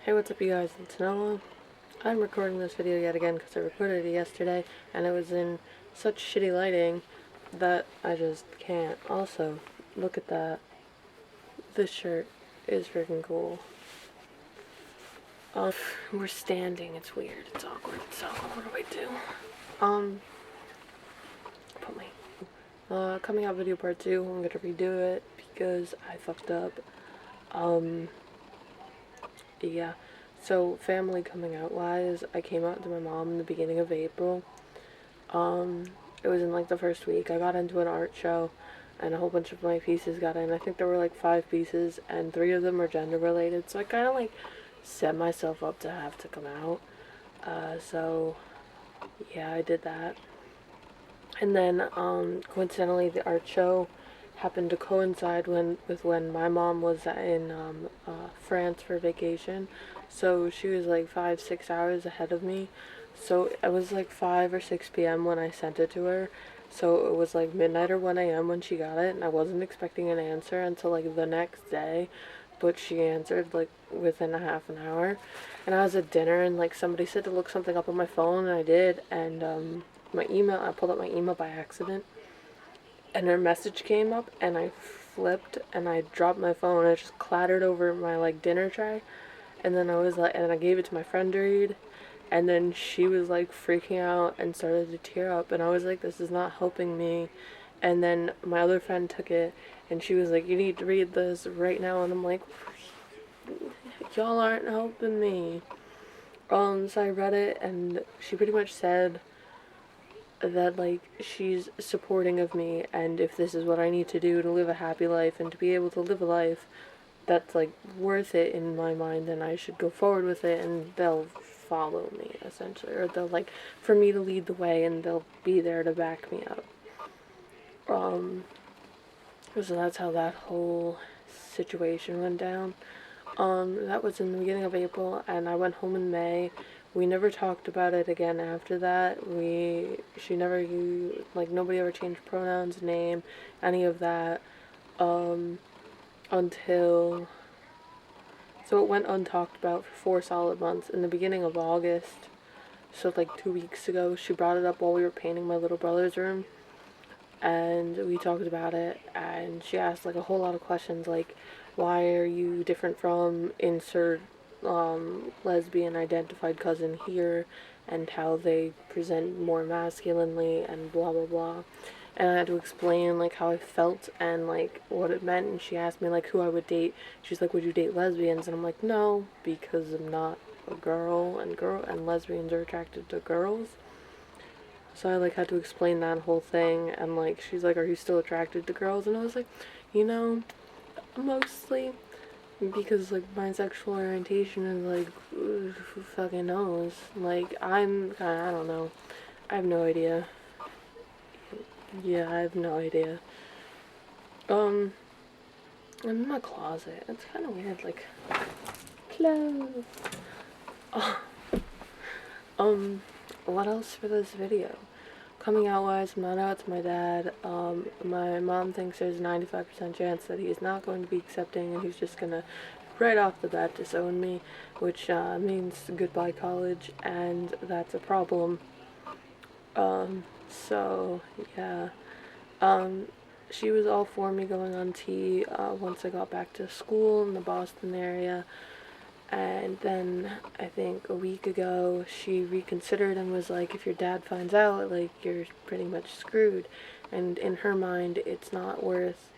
Hey, what's up you guys, it's Noah. I'm recording this video yet again because I recorded it yesterday and it was in such shitty lighting that I just can't. Also, look at that. This shirt is freaking cool. We're standing, it's weird, it's awkward, so what do I do? Put my, coming out video part 2, I'm gonna redo it because I fucked up. Yeah. So, family coming out wise, I came out to my mom in the beginning of April. It was in like the first week. I got into an art show and a whole bunch of my pieces got in. I think there were like 5 pieces and 3 of them are gender related. So I kind of like set myself up to have to come out. So yeah, I did that. And then coincidentally the art show happened to coincide with when my mom was in France for vacation. So she was like 5-6 hours ahead of me. So it was like 5 or 6 p.m. when I sent it to her. So it was like midnight or 1 a.m. when she got it, and I wasn't expecting an answer until like the next day. But she answered like within a half an hour. And I was at dinner and like somebody said to look something up on my phone, and I did. And I pulled up my email by accident. And her message came up and I flipped and I dropped my phone and it just clattered over my like dinner tray. And then I was like, and I gave it to my friend to read, and then she was like freaking out and started to tear up, and I was like, this is not helping me. And then my other friend took it and she was like, you need to read this right now, and I'm like, y'all aren't helping me. So I read it and she pretty much said that like she's supporting of me, and if this is what I need to do to live a happy life and to be able to live a life that's like worth it in my mind, then I should go forward with it and they'll follow me essentially, or they'll like for me to lead the way and they'll be there to back me up. So that's how that whole situation went down. That was in the beginning of April and I went home in May. We never talked about it again after that. She never used, like nobody ever changed pronouns, name, any of that. Until, so it went untalked about for 4 solid months. In the beginning of August, so like 2 weeks ago, she brought it up while we were painting my little brother's room, and we talked about it, and she asked like a whole lot of questions like, why are you different from insert lesbian identified cousin here, and how they present more masculinely and blah blah blah. And I had to explain like how I felt and like what it meant, and she asked me like who I would date. She's like, would you date lesbians? And I'm like, no, because I'm not a girl and lesbians are attracted to girls. So I like had to explain that whole thing, and like she's like, are you still attracted to girls? And I was like, you know, mostly, because like my sexual orientation is like, who fucking knows? Like I don't know. I have no idea. Yeah, I have no idea. I'm in my closet. It's kind of weird, like, clothes. Oh. What else for this video? Coming out wise, I'm not out to my dad. My mom thinks there's a 95% chance that he's not going to be accepting and he's just gonna right off the bat disown me, which means goodbye college, and that's a problem. So yeah. She was all for me going on T once I got back to school in the Boston area. And then I think a week ago she reconsidered and was like, if your dad finds out, like, you're pretty much screwed. And in her mind, it's not worth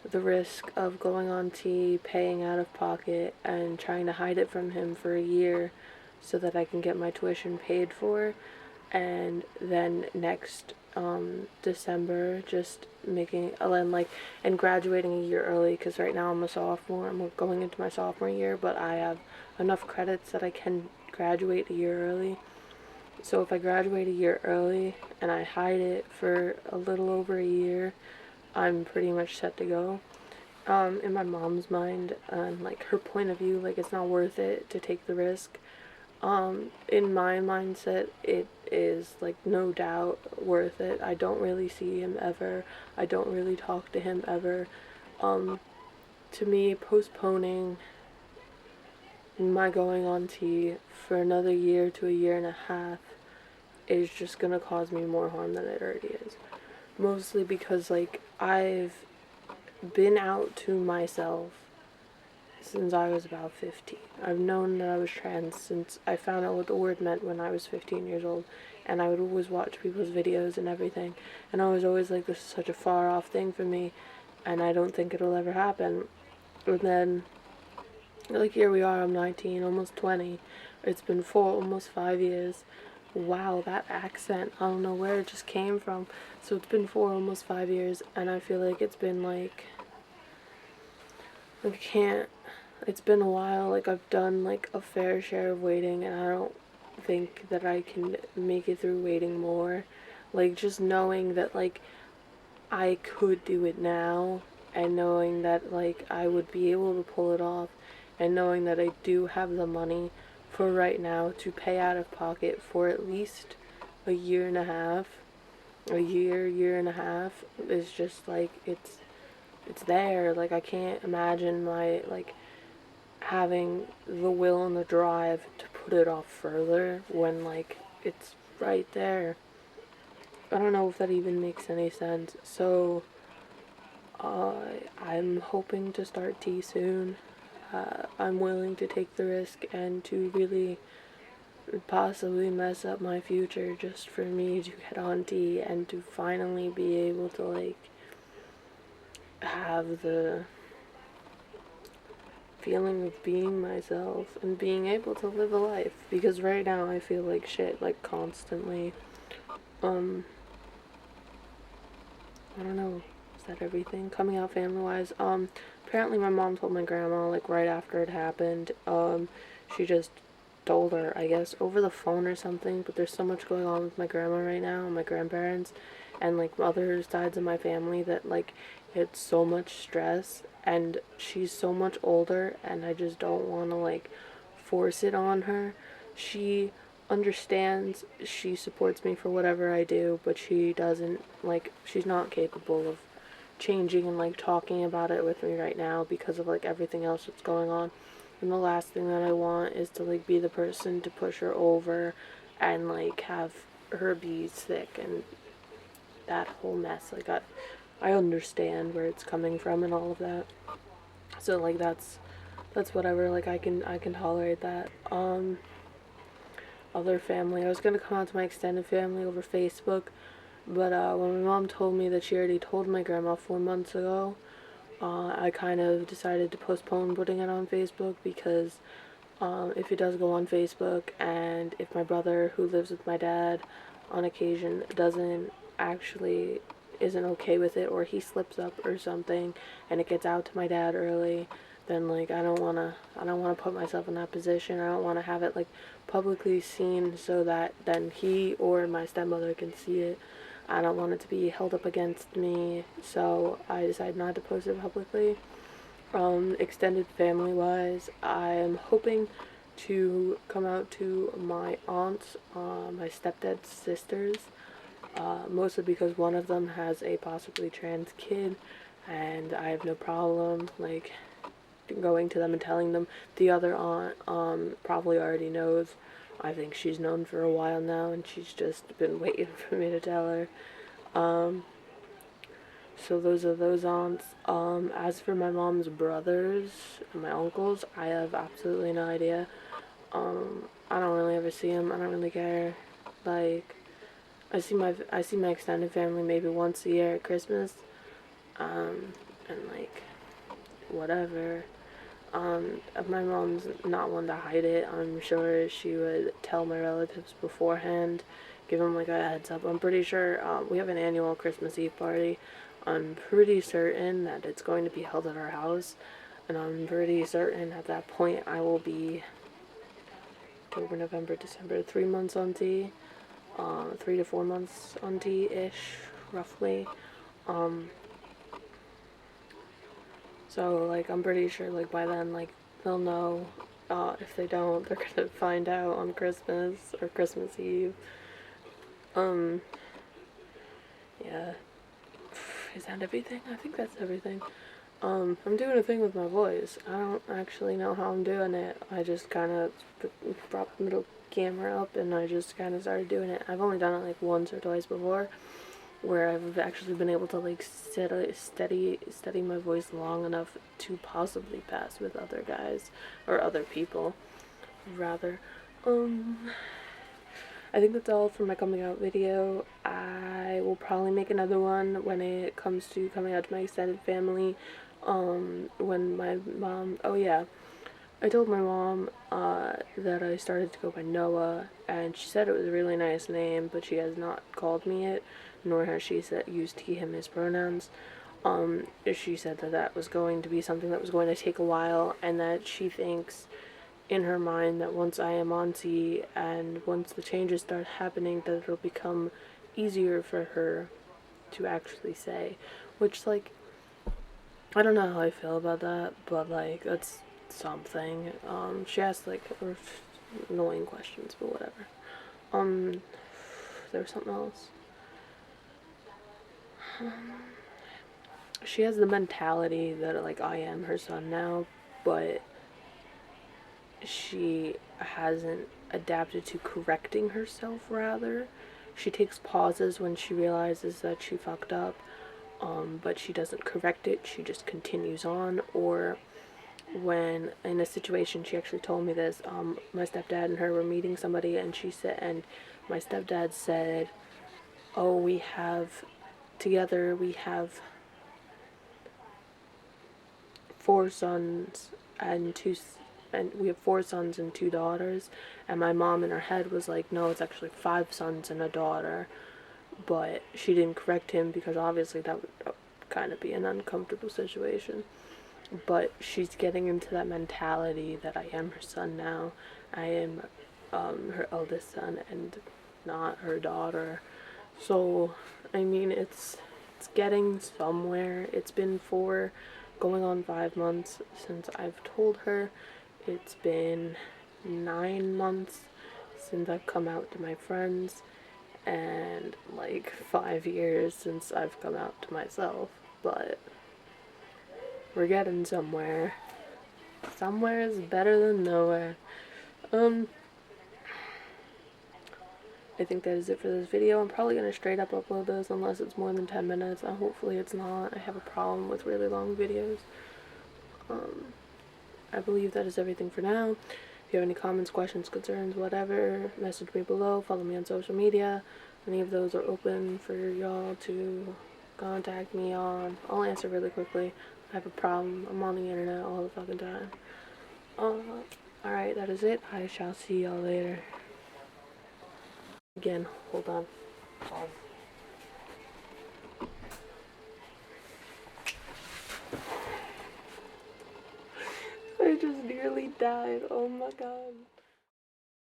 the risk of going on T, paying out of pocket, and trying to hide it from him for a year so that I can get my tuition paid for. And then next December, just making and graduating a year early, because right now I'm a sophomore. I'm going into my sophomore year, but I have enough credits that I can graduate a year early. So if I graduate a year early and I hide it for a little over a year, I'm pretty much set to go. In my mom's mind and like her point of view, like it's not worth it to take the risk. In my mindset, it is like no doubt worth it. I don't really see him ever. I don't really talk to him ever. To me, postponing my going on tea for another year to a year and a half is just gonna cause me more harm than it already is. Mostly because, like, I've been out to myself since I was about 15. I've known that I was trans since I found out what the word meant when I was 15 years old. And I would always watch people's videos and everything. And I was always like, this is such a far off thing for me. And I don't think it'll ever happen. And then, like, here we are, I'm 19, almost 20. It's been almost 5 years. Wow, that accent, I don't know where it just came from. So it's been almost 5 years, and I feel like it's been like, it's been a while. Like, I've done like a fair share of waiting, and I don't think that I can make it through waiting more. Like, just knowing that, like, I could do it now, and knowing that, like, I would be able to pull it off, and knowing that I do have the money for right now to pay out of pocket for at least a year and a half, year and a half, is just like, it's there. Like, I can't imagine like having the will and the drive to put it off further when, like, it's right there. I don't know if that even makes any sense. So I'm hoping to start tea soon. I'm willing to take the risk and to really possibly mess up my future just for me to get on tea and to finally be able to, like, have the feeling of being myself and being able to live a life. Because right now I feel like shit, like, constantly. I don't know. Is that everything? Coming out family-wise. Apparently my mom told my grandma, like, right after it happened. She just told her, I guess, over the phone or something, but there's so much going on with my grandma right now, and my grandparents, and, like, other sides of my family, that, like, it's so much stress, and she's so much older, and I just don't want to, like, force it on her. She understands, she supports me for whatever I do, but she doesn't, like, she's not capable of changing and, like, talking about it with me right now because of, like, everything else that's going on. And the last thing that I want is to, like, be the person to push her over and, like, have her be sick and that whole mess. Like, I understand where it's coming from and all of that. So, like, that's whatever. Like, I can tolerate that. Other family, I was gonna come out to my extended family over Facebook, but when my mom told me that she already told my grandma 4 months ago, I kind of decided to postpone putting it on Facebook because if it does go on Facebook, and if my brother, who lives with my dad on occasion, isn't okay with it, or he slips up or something and it gets out to my dad early, then, like, I don't want to put myself in that position. I don't want to have it, like, publicly seen so that then he or my stepmother can see it. I don't want it to be held up against me, so I decided not to post it publicly. Extended family wise, I'm hoping to come out to my aunts, my stepdad's sisters, mostly because one of them has a possibly trans kid, and I have no problem, like, going to them and telling them. The other aunt, probably already knows. I think she's known for a while now, and she's just been waiting for me to tell her. So those are those aunts. As for my mom's brothers and my uncles, I have absolutely no idea. I don't really ever see them. I don't really care. Like, I see my extended family maybe once a year at Christmas. And, like, whatever. My mom's not one to hide it. I'm sure she would tell my relatives beforehand, give them, like, a heads up. I'm pretty sure we have an annual Christmas Eve party. I'm pretty certain that it's going to be held at our house, and I'm pretty certain at that point I will be October, November, December, 3 months on tea, 3 to 4 months on tea-ish, roughly. So, like, I'm pretty sure, like, by then, like, they'll know. If they don't, they're gonna find out on Christmas or Christmas Eve. Yeah. Is that everything? I think that's everything. I'm doing a thing with my voice. I don't actually know how I'm doing it. I just kind of brought the middle camera up and I just kind of started doing it. I've only done it like once or twice before, where I've actually been able to like steady my voice long enough to possibly pass with other guys or other people, rather. I think that's all for my coming out video. I will probably make another one when it comes to coming out to my extended family. When my mom, oh yeah, I told my mom that I started to go by Noah, and she said it was a really nice name, but she has not called me it, nor has she used he, him, his pronouns. She said that that was going to be something that was going to take a while, and that she thinks in her mind that once I am auntie and once the changes start happening, that it'll become easier for her to actually say, which, like, I don't know how I feel about that, but, like, that's something. She asked, like, annoying questions, but whatever. There was something else. She has the mentality that, like, I am her son now, but she hasn't adapted to correcting herself, rather. She takes pauses when she realizes that she fucked up, but she doesn't correct it, she just continues on. Or when in a situation, she actually told me this, my stepdad and her were meeting somebody, and my stepdad said, oh, we have 4 sons and 2 and we have 4 sons and 2 daughters, and my mom in her head was like, no, it's actually 5 sons and a daughter, but she didn't correct him because obviously that would kind of be an uncomfortable situation. But she's getting into that mentality that I am her son now, I am her eldest son and not her daughter. So I mean, it's getting somewhere. It's been going on 5 months since I've told her. It's been 9 months since I've come out to my friends, and like 5 years since I've come out to myself, but we're getting somewhere. Somewhere is better than nowhere. I think that is it for this video. I'm probably going to straight up upload this unless it's more than 10 minutes. Hopefully it's not. I have a problem with really long videos. I believe that is everything for now. If you have any comments, questions, concerns, whatever, message me below. Follow me on social media. Any of those are open for y'all to contact me on. I'll answer really quickly. I have a problem. I'm on the internet all the fucking time. Alright, that is it. I shall see y'all later. Again, hold on. Pause. I just nearly died. Oh my god.